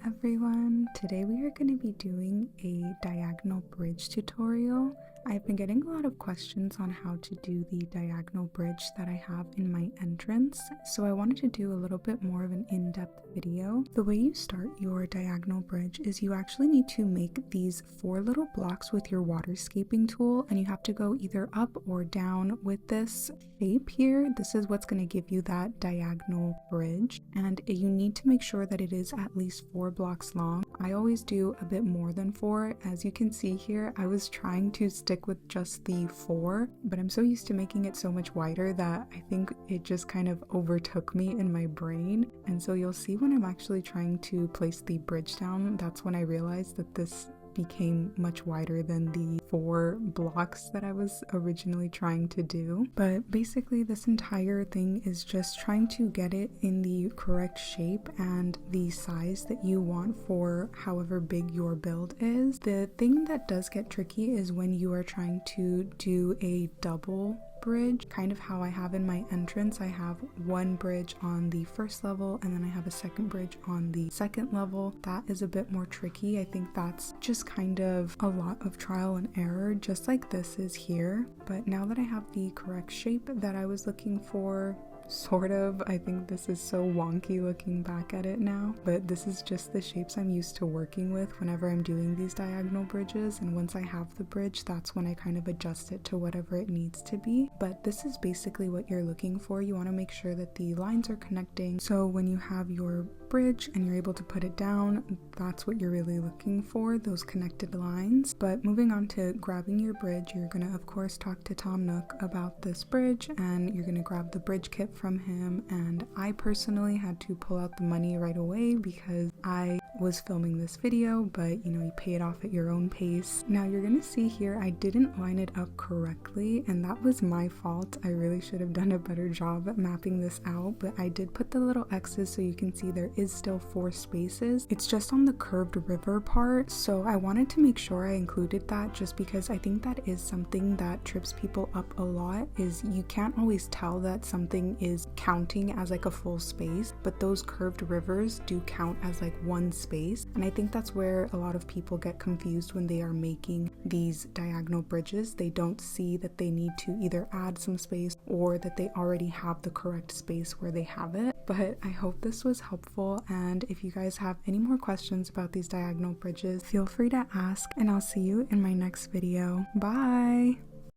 everyone, today we are going to be doing a diagonal bridge tutorial. I've been getting a lot of questions on how to do the diagonal bridge that I have in my entrance, so I wanted to do a little bit more of an in-depth video. The way you start your diagonal bridge is you actually need to make these 4 little blocks with your waterscaping tool, and you have to go either up or down with this shape here. This is what's going to give you that diagonal bridge, and you need to make sure that it is at least 4 blocks long. I always do a bit more than 4. As you can see here, I was trying to stick with just the 4, but I'm so used to making it so much wider that I think it just kind of overtook me in my brain. And so you'll see when I'm actually trying to place the bridge down, that's when I realized that this became much wider than the 4 blocks that I was originally trying to do. But basically this entire thing is just trying to get it in the correct shape and the size that you want for however big your build is. The thing that does get tricky is when you are trying to do a double bridge, kind of how I have in my entrance. I have one bridge on the first level and then I have a second bridge on the second level. That is a bit more tricky. I think that's just kind of a lot of trial and error, just like this is here. But now that I have the correct shape that I was looking for, sort of. I think this is so wonky looking back at it now, but this is just the shapes I'm used to working with whenever I'm doing these diagonal bridges, and once I have the bridge, that's when I kind of adjust it to whatever it needs to be. But this is basically what you're looking for. You want to make sure that the lines are connecting, so when you have your bridge and you're able to put it down, that's what you're really looking for, those connected lines. But moving on to grabbing your bridge, you're gonna of course talk to Tom Nook about this bridge, and you're gonna grab the bridge kit from him. And I personally had to pull out the money right away because I was filming this video, but you know, you pay it off at your own pace. Now you're gonna see here I didn't line it up correctly, and that was my fault. I really should have done a better job at mapping this out, but I did put the little X's so you can see there is still 4 spaces. It's just on the curved river part, so I wanted to make sure I included that just because I think that is something that trips people up a lot, is you can't always tell that something is counting as like a full space, but those curved rivers do count as like one space. And I think that's where a lot of people get confused when they are making these diagonal bridges. They don't see that they need to either add some space or that they already have the correct space where they have it. But I hope this was helpful, and if you guys have any more questions about these diagonal bridges, feel free to ask, and I'll see you in my next video. Bye!